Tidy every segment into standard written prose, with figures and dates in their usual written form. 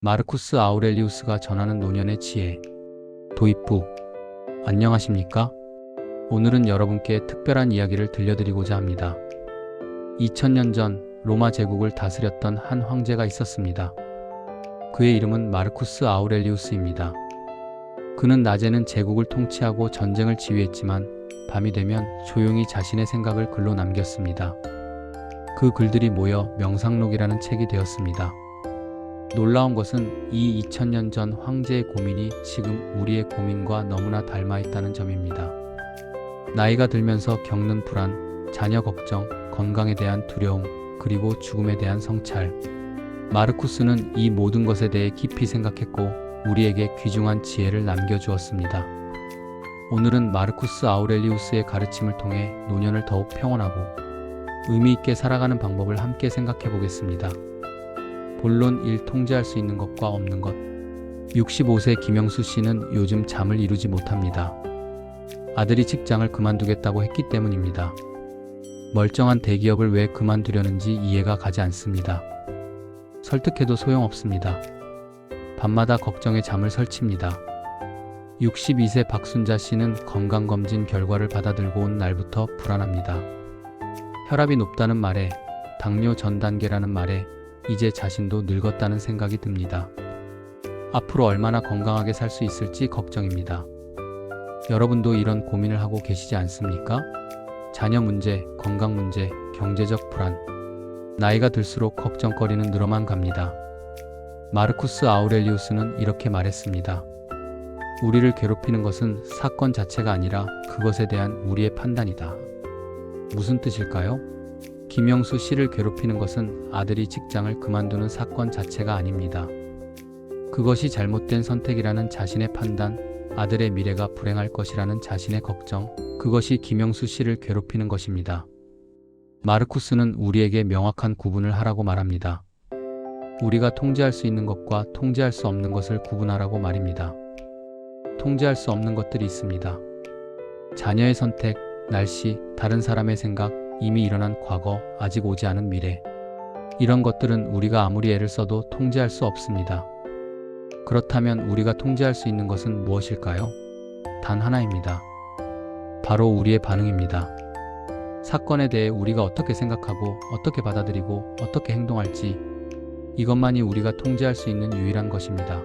마르쿠스 아우렐리우스가 전하는 노년의 지혜. 도입부. 안녕하십니까? 오늘은 여러분께 특별한 이야기를 들려드리고자 합니다. 2000년 전 로마 제국을 다스렸던 한 황제가 있었습니다. 그의 이름은 마르쿠스 아우렐리우스입니다. 그는 낮에는 제국을 통치하고 전쟁을 지휘했지만 밤이 되면 조용히 자신의 생각을 글로 남겼습니다. 그 글들이 모여 명상록이라는 책이 되었습니다. 놀라운 것은 이 2000년 전 황제의 고민이 지금 우리의 고민과 너무나 닮아 있다는 점입니다. 나이가 들면서 겪는 불안, 자녀 걱정, 건강에 대한 두려움, 그리고 죽음에 대한 성찰. 마르쿠스는 이 모든 것에 대해 깊이 생각했고 우리에게 귀중한 지혜를 남겨주었습니다. 오늘은 마르쿠스 아우렐리우스의 가르침을 통해 노년을 더욱 평온하고 의미 있게 살아가는 방법을 함께 생각해 보겠습니다. 본론 1. 통제할 수 있는 것과 없는 것. 65세 김영수 씨는 요즘 잠을 이루지 못합니다. 아들이 직장을 그만두겠다고 했기 때문입니다. 멀쩡한 대기업을 왜 그만두려는지 이해가 가지 않습니다. 설득해도 소용없습니다. 밤마다 걱정에 잠을 설칩니다. 62세 박순자 씨는 건강검진 결과를 받아들고 온 날부터 불안합니다. 혈압이 높다는 말에, 당뇨 전 단계라는 말에 이제 자신도 늙었다는 생각이 듭니다. 앞으로 얼마나 건강하게 살 수 있을지 걱정입니다. 여러분도 이런 고민을 하고 계시지 않습니까? 자녀 문제, 건강 문제, 경제적 불안. 나이가 들수록 걱정거리는 늘어만 갑니다. 마르쿠스 아우렐리우스는 이렇게 말했습니다. 우리를 괴롭히는 것은 사건 자체가 아니라 그것에 대한 우리의 판단이다. 무슨 뜻일까요? 김영수 씨를 괴롭히는 것은 아들이 직장을 그만두는 사건 자체가 아닙니다. 그것이 잘못된 선택이라는 자신의 판단, 아들의 미래가 불행할 것이라는 자신의 걱정, 그것이 김영수 씨를 괴롭히는 것입니다. 마르쿠스는 우리에게 명확한 구분을 하라고 말합니다. 우리가 통제할 수 있는 것과 통제할 수 없는 것을 구분하라고 말입니다. 통제할 수 없는 것들이 있습니다. 자녀의 선택, 날씨, 다른 사람의 생각, 이미 일어난 과거, 아직 오지 않은 미래. 이런 것들은 우리가 아무리 애를 써도 통제할 수 없습니다. 그렇다면 우리가 통제할 수 있는 것은 무엇일까요? 단 하나입니다. 바로 우리의 반응입니다. 사건에 대해 우리가 어떻게 생각하고 어떻게 받아들이고 어떻게 행동할지, 이것만이 우리가 통제할 수 있는 유일한 것입니다.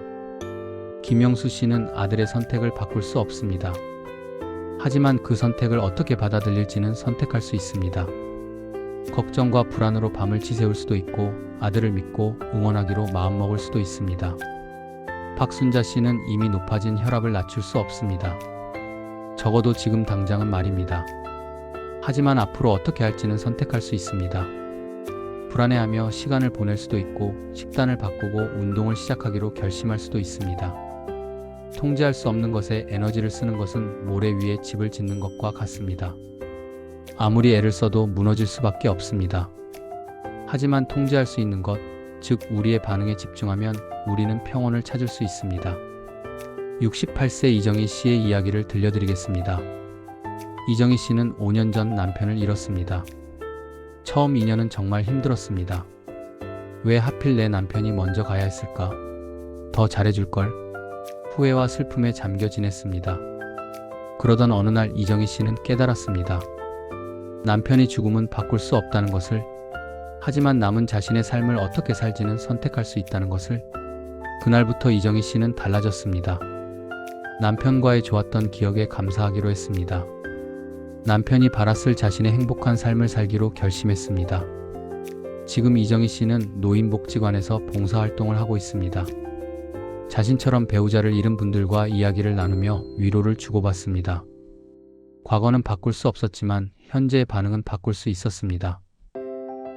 김영수 씨는 아들의 선택을 바꿀 수 없습니다. 하지만 그 선택을 어떻게 받아들일지는 선택할 수 있습니다. 걱정과 불안으로 밤을 지새울 수도 있고 아들을 믿고 응원하기로 마음먹을 수도 있습니다. 박순자 씨는 이미 높아진 혈압을 낮출 수 없습니다. 적어도 지금 당장은 말입니다. 하지만 앞으로 어떻게 할지는 선택할 수 있습니다. 불안해하며 시간을 보낼 수도 있고 식단을 바꾸고 운동을 시작하기로 결심할 수도 있습니다. 통제할 수 없는 것에 에너지를 쓰는 것은 모래 위에 집을 짓는 것과 같습니다. 아무리 애를 써도 무너질 수밖에 없습니다. 하지만 통제할 수 있는 것, 즉 우리의 반응에 집중하면 우리는 평온을 찾을 수 있습니다. 68세 이정희 씨의 이야기를 들려드리겠습니다. 이정희 씨는 5년 전 남편을 잃었습니다. 처음 2년은 정말 힘들었습니다. 왜 하필 내 남편이 먼저 가야 했을까? 더 잘해줄걸? 후회와 슬픔에 잠겨 지냈습니다. 그러던 어느 날 이정희 씨는 깨달았습니다. 남편이 죽음은 바꿀 수 없다는 것을, 하지만 남은 자신의 삶을 어떻게 살지는 선택할 수 있다는 것을. 그날부터 이정희 씨는 달라졌습니다. 남편과의 좋았던 기억에 감사하기로 했습니다. 남편이 바랐을 자신의 행복한 삶을 살기로 결심했습니다. 지금 이정희 씨는 노인복지관에서 봉사활동을 하고 있습니다. 자신처럼 배우자를 잃은 분들과 이야기를 나누며 위로를 주고받습니다. 과거는 바꿀 수 없었지만 현재의 반응은 바꿀 수 있었습니다.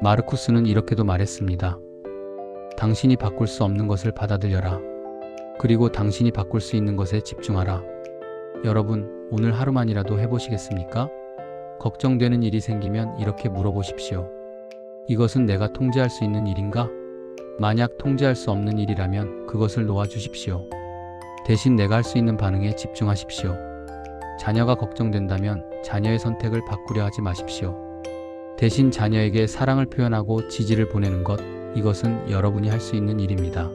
마르쿠스는 이렇게도 말했습니다. 당신이 바꿀 수 없는 것을 받아들여라. 그리고 당신이 바꿀 수 있는 것에 집중하라. 여러분, 오늘 하루만이라도 해보시겠습니까? 걱정되는 일이 생기면 이렇게 물어보십시오. 이것은 내가 통제할 수 있는 일인가? 만약 통제할 수 없는 일이라면 그것을 놓아주십시오. 대신 내가 할 수 있는 반응에 집중하십시오. 자녀가 걱정된다면 자녀의 선택을 바꾸려 하지 마십시오. 대신 자녀에게 사랑을 표현하고 지지를 보내는 것, 이것은 여러분이 할 수 있는 일입니다.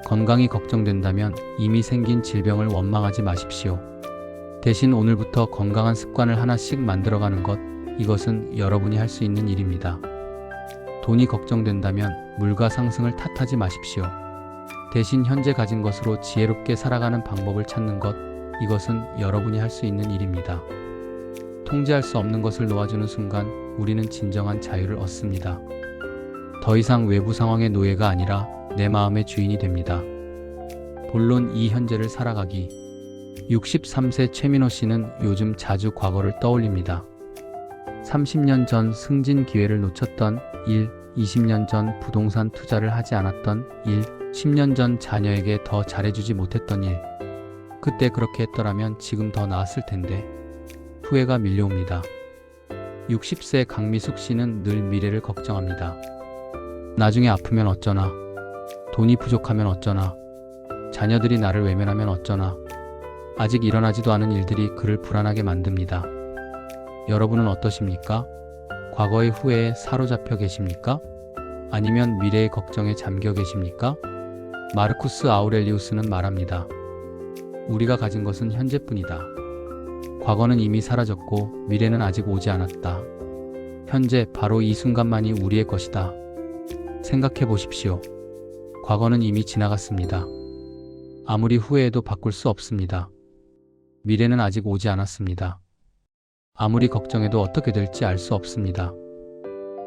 건강이 걱정된다면 이미 생긴 질병을 원망하지 마십시오. 대신 오늘부터 건강한 습관을 하나씩 만들어가는 것, 이것은 여러분이 할 수 있는 일입니다. 돈이 걱정된다면 물가 상승을 탓하지 마십시오. 대신 현재 가진 것으로 지혜롭게 살아가는 방법을 찾는 것, 이것은 여러분이 할 수 있는 일입니다. 통제할 수 없는 것을 놓아주는 순간 우리는 진정한 자유를 얻습니다. 더 이상 외부 상황의 노예가 아니라 내 마음의 주인이 됩니다. 본론 이 현재를 살아가기. 63세 최민호 씨는 요즘 자주 과거를 떠올립니다. 30년 전 승진 기회를 놓쳤던 일, 20년 전 부동산 투자를 하지 않았던 일, 10년 전 자녀에게 더 잘해주지 못했던 일. 그때 그렇게 했더라면 지금 더 나았을 텐데. 후회가 밀려옵니다. 60세 강미숙 씨는 늘 미래를 걱정합니다. 나중에 아프면 어쩌나, 돈이 부족하면 어쩌나, 자녀들이 나를 외면하면 어쩌나, 아직 일어나지도 않은 일들이 그를 불안하게 만듭니다. 여러분은 어떠십니까? 과거의 후회에 사로잡혀 계십니까? 아니면 미래의 걱정에 잠겨 계십니까? 마르쿠스 아우렐리우스는 말합니다. 우리가 가진 것은 현재뿐이다. 과거는 이미 사라졌고 미래는 아직 오지 않았다. 현재 바로 이 순간만이 우리의 것이다. 생각해 보십시오. 과거는 이미 지나갔습니다. 아무리 후회해도 바꿀 수 없습니다. 미래는 아직 오지 않았습니다. 아무리 걱정해도 어떻게 될지 알 수 없습니다.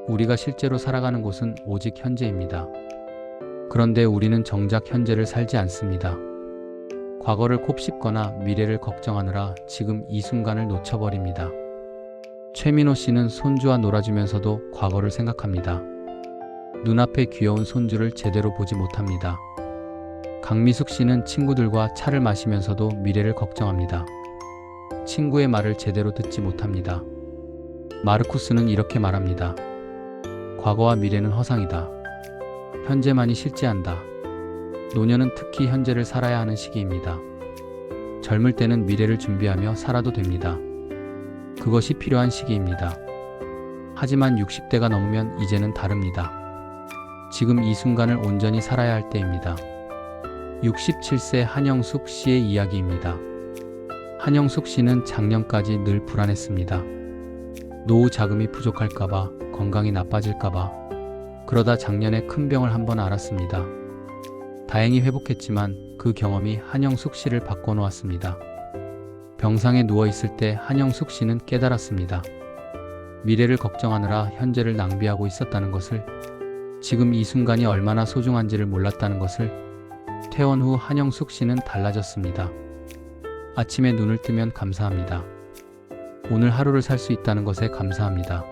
우리가 실제로 살아가는 곳은 오직 현재입니다. 그런데 우리는 정작 현재를 살지 않습니다. 과거를 곱씹거나 미래를 걱정하느라 지금 이 순간을 놓쳐버립니다. 최민호 씨는 손주와 놀아주면서도 과거를 생각합니다. 눈앞에 귀여운 손주를 제대로 보지 못합니다. 강미숙 씨는 친구들과 차를 마시면서도 미래를 걱정합니다. 친구의 말을 제대로 듣지 못합니다. 마르쿠스는 이렇게 말합니다. 과거와 미래는 허상이다. 현재만이 실제한다. 노년은 특히 현재를 살아야 하는 시기입니다. 젊을 때는 미래를 준비하며 살아도 됩니다. 그것이 필요한 시기입니다. 하지만 60대가 넘으면 이제는 다릅니다. 지금 이 순간을 온전히 살아야 할 때입니다. 67세 한영숙 씨의 이야기입니다. 한영숙 씨는 작년까지 늘 불안했습니다. 노후 자금이 부족할까봐, 건강이 나빠질까봐. 그러다 작년에 큰 병을 한번 앓았습니다. 다행히 회복했지만 그 경험이 한영숙 씨를 바꿔놓았습니다. 병상에 누워있을 때 한영숙 씨는 깨달았습니다. 미래를 걱정하느라 현재를 낭비하고 있었다는 것을, 지금 이 순간이 얼마나 소중한지를 몰랐다는 것을. 퇴원 후 한영숙 씨는 달라졌습니다. 아침에 눈을 뜨면 감사합니다. 오늘 하루를 살 수 있다는 것에 감사합니다.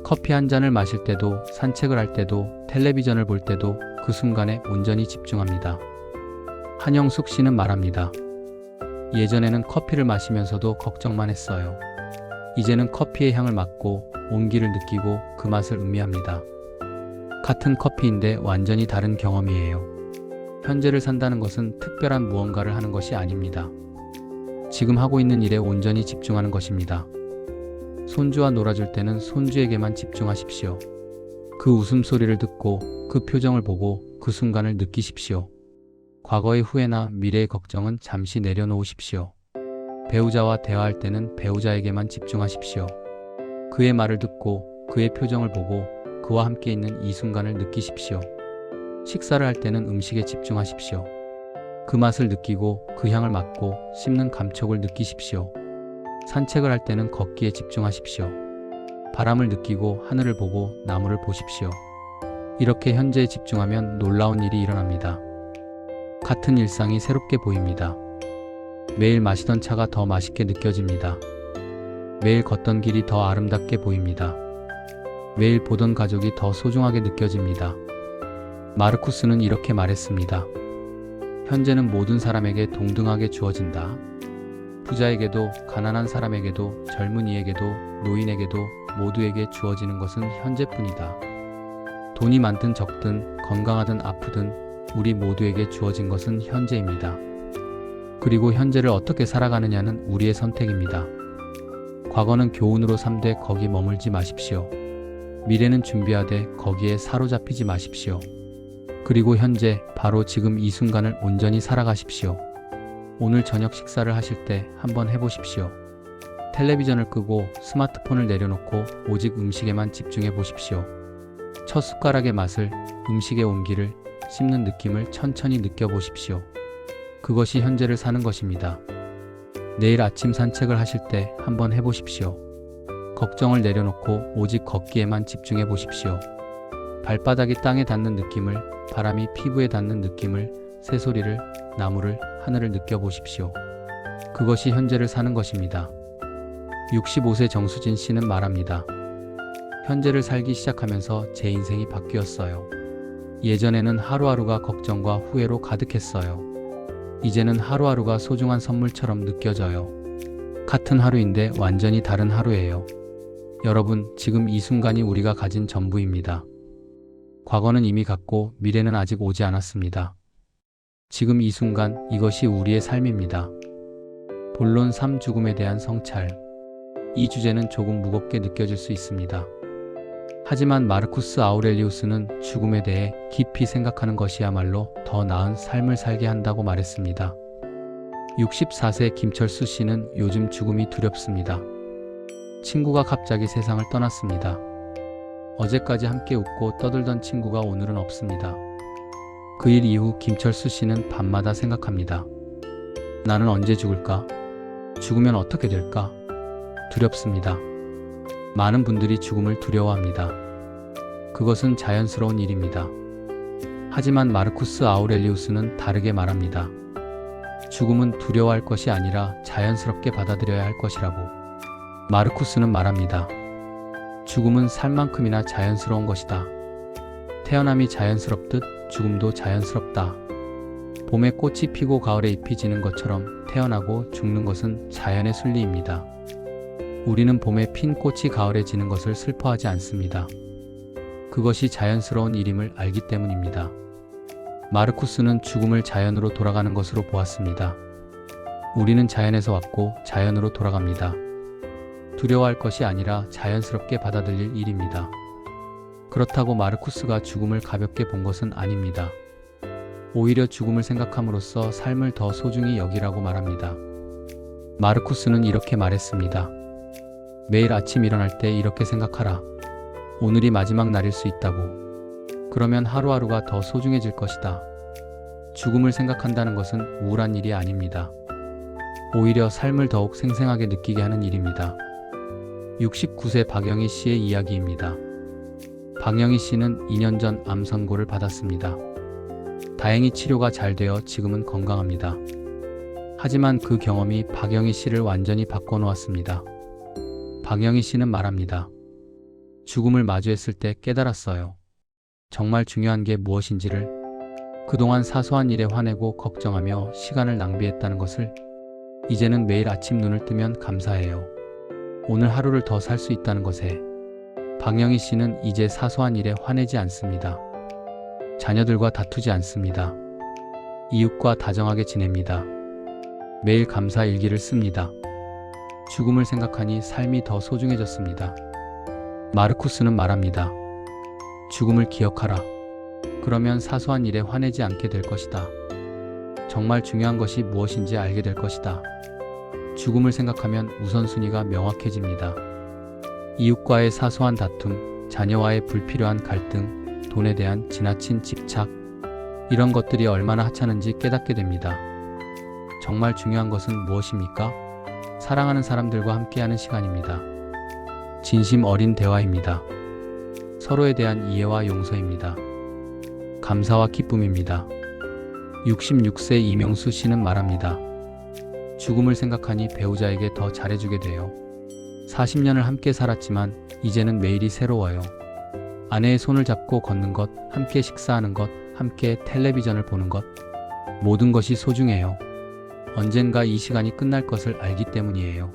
커피 한 잔을 마실 때도, 산책을 할 때도, 텔레비전을 볼 때도 그 순간에 온전히 집중합니다. 한영숙 씨는 말합니다. 예전에는 커피를 마시면서도 걱정만 했어요. 이제는 커피의 향을 맡고 온기를 느끼고 그 맛을 음미합니다. 같은 커피인데 완전히 다른 경험이에요. 현재를 산다는 것은 특별한 무언가를 하는 것이 아닙니다. 지금 하고 있는 일에 온전히 집중하는 것입니다. 손주와 놀아줄 때는 손주에게만 집중하십시오. 그 웃음소리를 듣고 그 표정을 보고 그 순간을 느끼십시오. 과거의 후회나 미래의 걱정은 잠시 내려놓으십시오. 배우자와 대화할 때는 배우자에게만 집중하십시오. 그의 말을 듣고 그의 표정을 보고 그와 함께 있는 이 순간을 느끼십시오. 식사를 할 때는 음식에 집중하십시오. 그 맛을 느끼고 그 향을 맡고 씹는 감촉을 느끼십시오. 산책을 할 때는 걷기에 집중하십시오. 바람을 느끼고 하늘을 보고 나무를 보십시오. 이렇게 현재에 집중하면 놀라운 일이 일어납니다. 같은 일상이 새롭게 보입니다. 매일 마시던 차가 더 맛있게 느껴집니다. 매일 걷던 길이 더 아름답게 보입니다. 매일 보던 가족이 더 소중하게 느껴집니다. 마르쿠스는 이렇게 말했습니다. 현재는 모든 사람에게 동등하게 주어진다. 부자에게도 가난한 사람에게도 젊은이에게도 노인에게도 모두에게 주어지는 것은 현재뿐이다. 돈이 많든 적든 건강하든 아프든 우리 모두에게 주어진 것은 현재입니다. 그리고 현재를 어떻게 살아가느냐는 우리의 선택입니다. 과거는 교훈으로 삼되 거기 머물지 마십시오. 미래는 준비하되 거기에 사로잡히지 마십시오. 그리고 현재 바로 지금 이 순간을 온전히 살아가십시오. 오늘 저녁 식사를 하실 때 한번 해보십시오. 텔레비전을 끄고 스마트폰을 내려놓고 오직 음식에만 집중해 보십시오. 첫 숟가락의 맛을, 음식의 온기를, 씹는 느낌을 천천히 느껴보십시오. 그것이 현재를 사는 것입니다. 내일 아침 산책을 하실 때 한번 해보십시오. 걱정을 내려놓고 오직 걷기에만 집중해 보십시오. 발바닥이 땅에 닿는 느낌을, 바람이 피부에 닿는 느낌을, 새소리를, 나무를, 하늘을 느껴보십시오. 그것이 현재를 사는 것입니다. 65세 정수진 씨는 말합니다. 현재를 살기 시작하면서 제 인생이 바뀌었어요. 예전에는 하루하루가 걱정과 후회로 가득했어요. 이제는 하루하루가 소중한 선물처럼 느껴져요. 같은 하루인데 완전히 다른 하루예요. 여러분, 지금 이 순간이 우리가 가진 전부입니다. 과거는 이미 갔고 미래는 아직 오지 않았습니다. 지금 이 순간, 이것이 우리의 삶입니다. 본론 3 죽음에 대한 성찰. 이 주제는 조금 무겁게 느껴질 수 있습니다. 하지만 마르쿠스 아우렐리우스는 죽음에 대해 깊이 생각하는 것이야말로 더 나은 삶을 살게 한다고 말했습니다. 64세 김철수 씨는 요즘 죽음이 두렵습니다. 친구가 갑자기 세상을 떠났습니다. 어제까지 함께 웃고 떠들던 친구가 오늘은 없습니다. 그 일 이후 김철수 씨는 밤마다 생각합니다. 나는 언제 죽을까? 죽으면 어떻게 될까? 두렵습니다. 많은 분들이 죽음을 두려워합니다. 그것은 자연스러운 일입니다. 하지만 마르쿠스 아우렐리우스는 다르게 말합니다. 죽음은 두려워할 것이 아니라 자연스럽게 받아들여야 할 것이라고. 마르쿠스는 말합니다. 죽음은 삶만큼이나 자연스러운 것이다. 태어남이 자연스럽듯 죽음도 자연스럽다. 봄에 꽃이 피고 가을에 잎이 지는 것처럼 태어나고 죽는 것은 자연의 순리입니다. 우리는 봄에 핀 꽃이 가을에 지는 것을 슬퍼하지 않습니다. 그것이 자연스러운 일임을 알기 때문입니다. 마르쿠스는 죽음을 자연으로 돌아가는 것으로 보았습니다. 우리는 자연에서 왔고 자연으로 돌아갑니다. 두려워할 것이 아니라 자연스럽게 받아들일 일입니다. 그렇다고 마르쿠스가 죽음을 가볍게 본 것은 아닙니다. 오히려 죽음을 생각함으로써 삶을 더 소중히 여기라고 말합니다. 마르쿠스는 이렇게 말했습니다. 매일 아침 일어날 때 이렇게 생각하라. 오늘이 마지막 날일 수 있다고. 그러면 하루하루가 더 소중해질 것이다. 죽음을 생각한다는 것은 우울한 일이 아닙니다. 오히려 삶을 더욱 생생하게 느끼게 하는 일입니다. 69세 박영희 씨의 이야기입니다. 박영희 씨는 2년 전 암 선고를 받았습니다. 다행히 치료가 잘 되어 지금은 건강합니다. 하지만 그 경험이 박영희 씨를 완전히 바꿔놓았습니다. 박영희 씨는 말합니다. 죽음을 마주했을 때 깨달았어요. 정말 중요한 게 무엇인지를. 그동안 사소한 일에 화내고 걱정하며 시간을 낭비했다는 것을. 이제는 매일 아침 눈을 뜨면 감사해요. 오늘 하루를 더 살 수 있다는 것에. 박영희 씨는 이제 사소한 일에 화내지 않습니다. 자녀들과 다투지 않습니다. 이웃과 다정하게 지냅니다. 매일 감사 일기를 씁니다. 죽음을 생각하니 삶이 더 소중해졌습니다. 마르쿠스는 말합니다. 죽음을 기억하라. 그러면 사소한 일에 화내지 않게 될 것이다. 정말 중요한 것이 무엇인지 알게 될 것이다. 죽음을 생각하면 우선순위가 명확해집니다. 이웃과의 사소한 다툼, 자녀와의 불필요한 갈등, 돈에 대한 지나친 집착, 이런 것들이 얼마나 하찮은지 깨닫게 됩니다. 정말 중요한 것은 무엇입니까? 사랑하는 사람들과 함께하는 시간입니다. 진심 어린 대화입니다. 서로에 대한 이해와 용서입니다. 감사와 기쁨입니다. 66세 이명수 씨는 말합니다. 죽음을 생각하니 배우자에게 더 잘해주게 돼요. 40년을 함께 살았지만 이제는 매일이 새로워요. 아내의 손을 잡고 걷는 것, 함께 식사하는 것, 함께 텔레비전을 보는 것, 모든 것이 소중해요. 언젠가 이 시간이 끝날 것을 알기 때문이에요.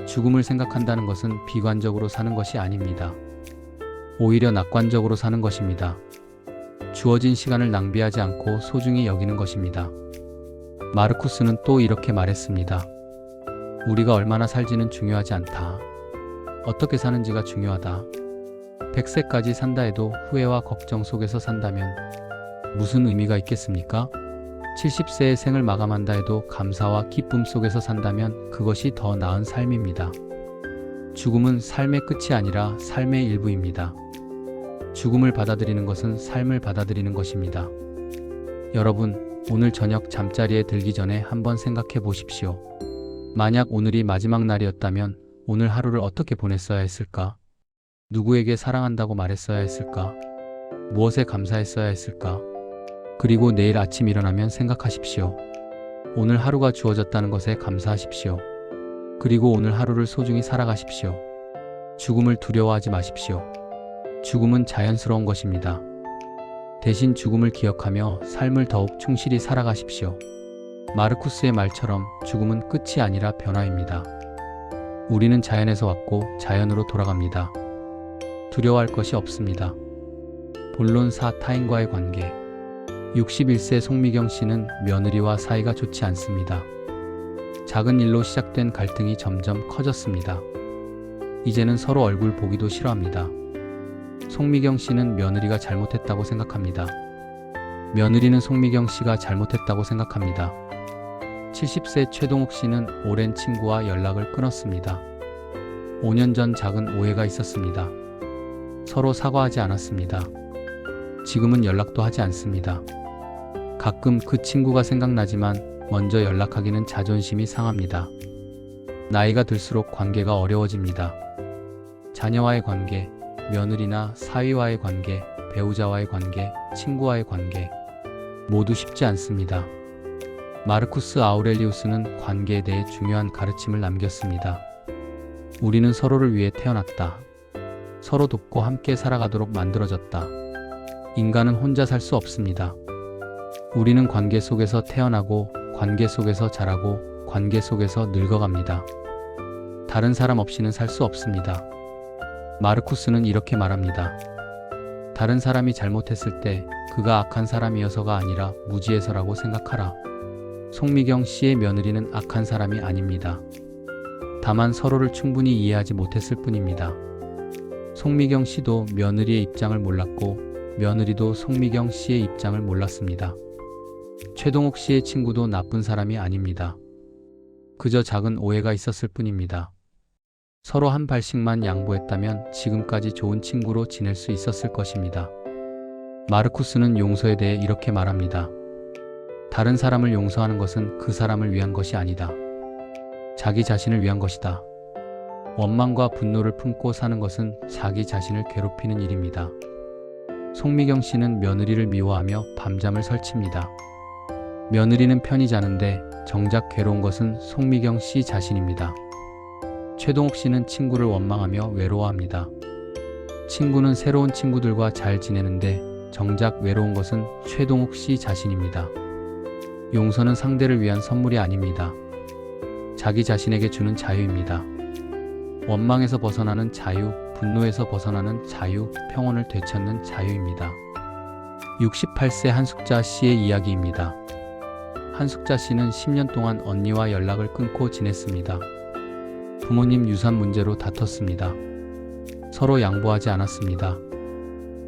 죽음을 생각한다는 것은 비관적으로 사는 것이 아닙니다. 오히려 낙관적으로 사는 것입니다. 주어진 시간을 낭비하지 않고 소중히 여기는 것입니다. 마르쿠스는 또 이렇게 말했습니다. 우리가 얼마나 살지는 중요하지 않다. 어떻게 사는지가 중요하다. 100세까지 산다 해도 후회와 걱정 속에서 산다면 무슨 의미가 있겠습니까? 70세의 생을 마감한다 해도 감사와 기쁨 속에서 산다면 그것이 더 나은 삶입니다. 죽음은 삶의 끝이 아니라 삶의 일부입니다. 죽음을 받아들이는 것은 삶을 받아들이는 것입니다. 여러분, 오늘 저녁 잠자리에 들기 전에 한번 생각해 보십시오. 만약 오늘이 마지막 날이었다면 오늘 하루를 어떻게 보냈어야 했을까? 누구에게 사랑한다고 말했어야 했을까? 무엇에 감사했어야 했을까? 그리고 내일 아침 일어나면 생각하십시오. 오늘 하루가 주어졌다는 것에 감사하십시오. 그리고 오늘 하루를 소중히 살아가십시오. 죽음을 두려워하지 마십시오. 죽음은 자연스러운 것입니다. 대신 죽음을 기억하며 삶을 더욱 충실히 살아가십시오. 마르쿠스의 말처럼 죽음은 끝이 아니라 변화입니다. 우리는 자연에서 왔고 자연으로 돌아갑니다. 두려워할 것이 없습니다. 본론 4. 타인과의 관계. 61세 송미경 씨는 며느리와 사이가 좋지 않습니다. 작은 일로 시작된 갈등이 점점 커졌습니다. 이제는 서로 얼굴 보기도 싫어합니다. 송미경 씨는 며느리가 잘못했다고 생각합니다. 며느리는 송미경 씨가 잘못했다고 생각합니다. 70세 최동욱 씨는 오랜 친구와 연락을 끊었습니다. 5년 전 작은 오해가 있었습니다. 서로 사과하지 않았습니다. 지금은 연락도 하지 않습니다. 가끔 그 친구가 생각나지만 먼저 연락하기는 자존심이 상합니다. 나이가 들수록 관계가 어려워집니다. 자녀와의 관계, 며느리나 사위와의 관계, 배우자와의 관계, 친구와의 관계 모두 쉽지 않습니다. 마르쿠스 아우렐리우스는 관계에 대해 중요한 가르침을 남겼습니다. 우리는 서로를 위해 태어났다. 서로 돕고 함께 살아가도록 만들어졌다. 인간은 혼자 살 수 없습니다. 우리는 관계 속에서 태어나고 관계 속에서 자라고 관계 속에서 늙어갑니다. 다른 사람 없이는 살 수 없습니다. 마르쿠스는 이렇게 말합니다. 다른 사람이 잘못했을 때 그가 악한 사람이어서가 아니라 무지해서라고 생각하라. 송미경 씨의 며느리는 악한 사람이 아닙니다. 다만 서로를 충분히 이해하지 못했을 뿐입니다. 송미경 씨도 며느리의 입장을 몰랐고 며느리도 송미경 씨의 입장을 몰랐습니다. 최동욱 씨의 친구도 나쁜 사람이 아닙니다. 그저 작은 오해가 있었을 뿐입니다. 서로 한 발씩만 양보했다면 지금까지 좋은 친구로 지낼 수 있었을 것입니다. 마르쿠스는 용서에 대해 이렇게 말합니다. 다른 사람을 용서하는 것은 그 사람을 위한 것이 아니다. 자기 자신을 위한 것이다. 원망과 분노를 품고 사는 것은 자기 자신을 괴롭히는 일입니다. 송미경 씨는 며느리를 미워하며 밤잠을 설칩니다. 며느리는 편히 자는데 정작 괴로운 것은 송미경 씨 자신입니다. 최동욱 씨는 친구를 원망하며 외로워합니다. 친구는 새로운 친구들과 잘 지내는데 정작 외로운 것은 최동욱 씨 자신입니다. 용서는 상대를 위한 선물이 아닙니다. 자기 자신에게 주는 자유입니다. 원망에서 벗어나는 자유, 분노에서 벗어나는 자유, 평온을 되찾는 자유입니다. 68세 한숙자 씨의 이야기입니다. 한숙자 씨는 10년 동안 언니와 연락을 끊고 지냈습니다. 부모님 유산 문제로 다퉜습니다. 서로 양보하지 않았습니다.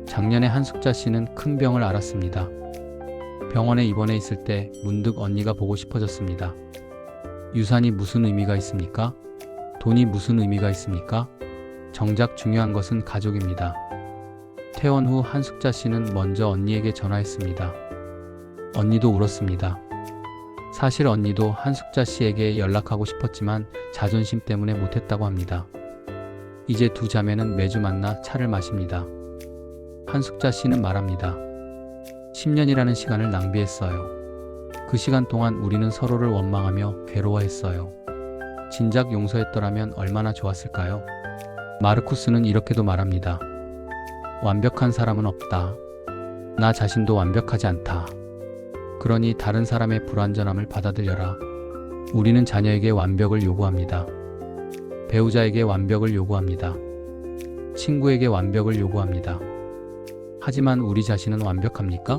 작년에 한숙자 씨는 큰 병을 앓았습니다. 병원에 입원해 있을 때 문득 언니가 보고 싶어졌습니다. 유산이 무슨 의미가 있습니까? 돈이 무슨 의미가 있습니까? 정작 중요한 것은 가족입니다. 퇴원 후 한숙자 씨는 먼저 언니에게 전화했습니다. 언니도 울었습니다. 사실 언니도 한숙자 씨에게 연락하고 싶었지만 자존심 때문에 못했다고 합니다. 이제 두 자매는 매주 만나 차를 마십니다. 한숙자 씨는 말합니다. 10년이라는 시간을 낭비했어요. 그 시간 동안 우리는 서로를 원망하며 괴로워했어요. 진작 용서했더라면 얼마나 좋았을까요? 마르쿠스는 이렇게도 말합니다. 완벽한 사람은 없다. 나 자신도 완벽하지 않다. 그러니 다른 사람의 불완전함을 받아들여라. 우리는 자녀에게 완벽을 요구합니다. 배우자에게 완벽을 요구합니다. 친구에게 완벽을 요구합니다. 하지만 우리 자신은 완벽합니까?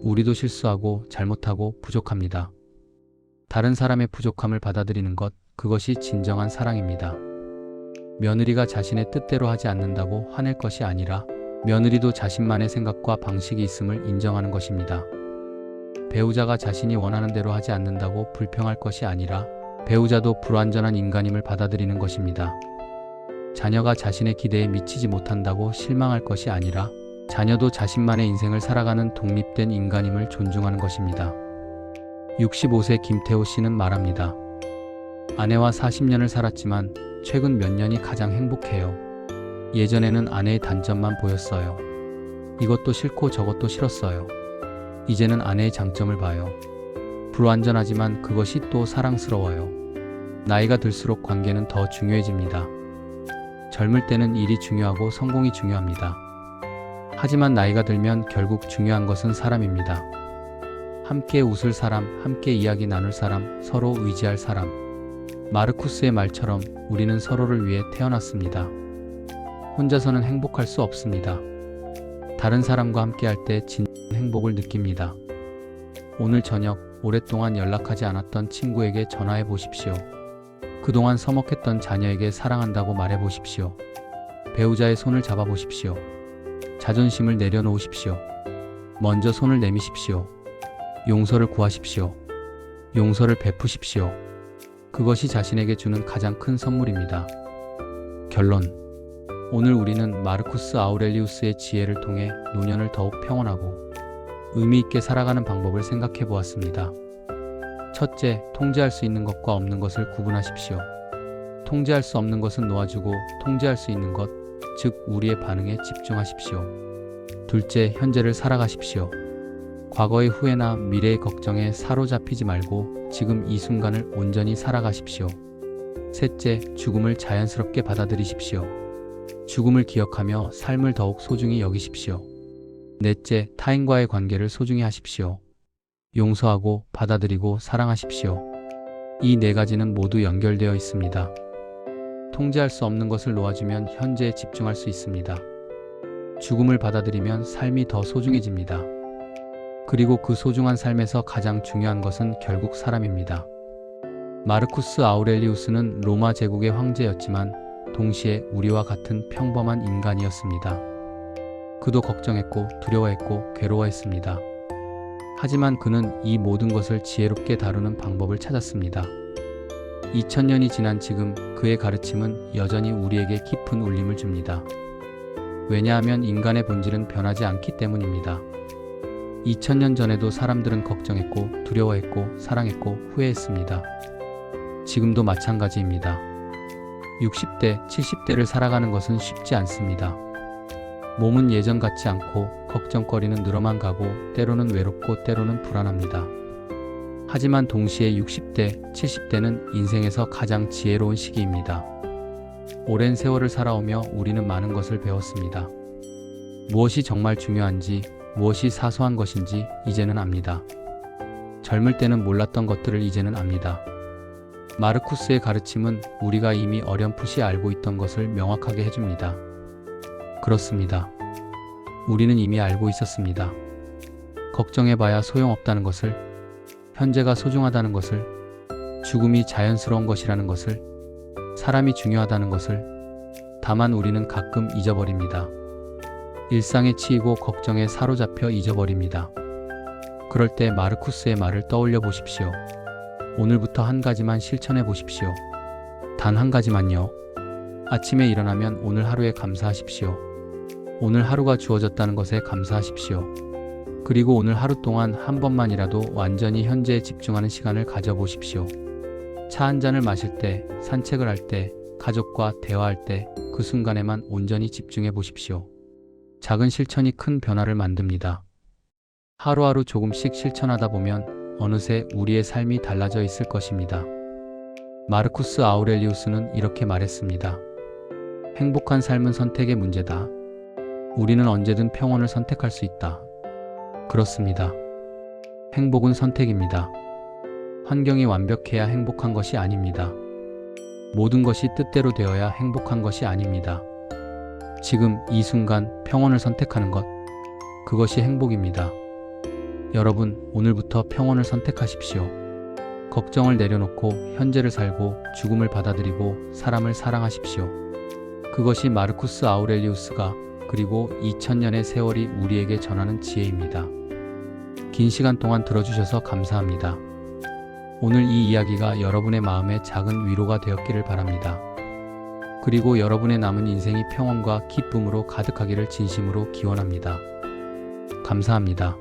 우리도 실수하고 잘못하고 부족합니다. 다른 사람의 부족함을 받아들이는 것, 그것이 진정한 사랑입니다. 며느리가 자신의 뜻대로 하지 않는다고 화낼 것이 아니라 며느리도 자신만의 생각과 방식이 있음을 인정하는 것입니다. 배우자가 자신이 원하는 대로 하지 않는다고 불평할 것이 아니라 배우자도 불완전한 인간임을 받아들이는 것입니다. 자녀가 자신의 기대에 미치지 못한다고 실망할 것이 아니라 자녀도 자신만의 인생을 살아가는 독립된 인간임을 존중하는 것입니다. 65세 김태호 씨는 말합니다. 아내와 40년을 살았지만 최근 몇 년이 가장 행복해요. 예전에는 아내의 단점만 보였어요. 이것도 싫고 저것도 싫었어요. 이제는 아내의 장점을 봐요. 불완전하지만 그것이 또 사랑스러워요. 나이가 들수록 관계는 더 중요해집니다. 젊을 때는 일이 중요하고 성공이 중요합니다. 하지만 나이가 들면 결국 중요한 것은 사람입니다. 함께 웃을 사람, 함께 이야기 나눌 사람, 서로 의지할 사람. 마르쿠스의 말처럼 우리는 서로를 위해 태어났습니다. 혼자서는 행복할 수 없습니다. 다른 사람과 함께 할 때 진짜 행복을 느낍니다. 오늘 저녁 오랫동안 연락하지 않았던 친구에게 전화해 보십시오. 그동안 서먹했던 자녀에게 사랑한다고 말해 보십시오. 배우자의 손을 잡아 보십시오. 자존심을 내려놓으십시오. 먼저 손을 내미십시오. 용서를 구하십시오. 용서를 베푸십시오. 그것이 자신에게 주는 가장 큰 선물입니다. 결론. 오늘 우리는 마르쿠스 아우렐리우스의 지혜를 통해 노년을 더욱 평온하고 의미 있게 살아가는 방법을 생각해 보았습니다. 첫째, 통제할 수 있는 것과 없는 것을 구분하십시오. 통제할 수 없는 것은 놓아주고 통제할 수 있는 것, 즉 우리의 반응에 집중하십시오. 둘째, 현재를 살아가십시오. 과거의 후회나 미래의 걱정에 사로잡히지 말고 지금 이 순간을 온전히 살아가십시오. 셋째, 죽음을 자연스럽게 받아들이십시오. 죽음을 기억하며 삶을 더욱 소중히 여기십시오. 넷째, 타인과의 관계를 소중히 하십시오. 용서하고 받아들이고 사랑하십시오. 이 네 가지는 모두 연결되어 있습니다. 통제할 수 없는 것을 놓아주면 현재에 집중할 수 있습니다. 죽음을 받아들이면 삶이 더 소중해집니다. 그리고 그 소중한 삶에서 가장 중요한 것은 결국 사람입니다. 마르쿠스 아우렐리우스는 로마 제국의 황제였지만 동시에 우리와 같은 평범한 인간이었습니다. 그도 걱정했고 두려워했고 괴로워했습니다. 하지만 그는 이 모든 것을 지혜롭게 다루는 방법을 찾았습니다. 2000년이 지난 지금 그의 가르침은 여전히 우리에게 깊은 울림을 줍니다. 왜냐하면 인간의 본질은 변하지 않기 때문입니다. 2000년 전에도 사람들은 걱정했고 두려워했고 사랑했고 후회했습니다. 지금도 마찬가지입니다. 60대, 70대를 살아가는 것은 쉽지 않습니다. 몸은 예전 같지 않고 걱정거리는 늘어만 가고 때로는 외롭고 때로는 불안합니다. 하지만 동시에 60대, 70대는 인생에서 가장 지혜로운 시기입니다. 오랜 세월을 살아오며 우리는 많은 것을 배웠습니다. 무엇이 정말 중요한지, 무엇이 사소한 것인지 이제는 압니다. 젊을 때는 몰랐던 것들을 이제는 압니다. 마르쿠스의 가르침은 우리가 이미 어렴풋이 알고 있던 것을 명확하게 해줍니다. 그렇습니다. 우리는 이미 알고 있었습니다. 걱정해봐야 소용없다는 것을, 현재가 소중하다는 것을, 죽음이 자연스러운 것이라는 것을, 사람이 중요하다는 것을. 다만 우리는 가끔 잊어버립니다. 일상에 치이고 걱정에 사로잡혀 잊어버립니다. 그럴 때 마르쿠스의 말을 떠올려 보십시오. 오늘부터 한 가지만 실천해 보십시오. 단 한 가지만요. 아침에 일어나면 오늘 하루에 감사하십시오. 오늘 하루가 주어졌다는 것에 감사하십시오. 그리고 오늘 하루 동안 한 번만이라도 완전히 현재에 집중하는 시간을 가져보십시오. 차 한 잔을 마실 때, 산책을 할 때, 가족과 대화할 때 그 순간에만 온전히 집중해 보십시오. 작은 실천이 큰 변화를 만듭니다. 하루하루 조금씩 실천하다 보면 어느새 우리의 삶이 달라져 있을 것입니다. 마르쿠스 아우렐리우스는 이렇게 말했습니다. 행복한 삶은 선택의 문제다. 우리는 언제든 평온을 선택할 수 있다. 그렇습니다. 행복은 선택입니다. 환경이 완벽해야 행복한 것이 아닙니다. 모든 것이 뜻대로 되어야 행복한 것이 아닙니다. 지금 이 순간 평온을 선택하는 것, 그것이 행복입니다. 여러분, 오늘부터 평온을 선택하십시오. 걱정을 내려놓고 현재를 살고 죽음을 받아들이고 사람을 사랑하십시오. 그것이 마르쿠스 아우렐리우스가 그리고 2000년의 세월이 우리에게 전하는 지혜입니다. 긴 시간 동안 들어주셔서 감사합니다. 오늘 이 이야기가 여러분의 마음에 작은 위로가 되었기를 바랍니다. 그리고 여러분의 남은 인생이 평온과 기쁨으로 가득하기를 진심으로 기원합니다. 감사합니다.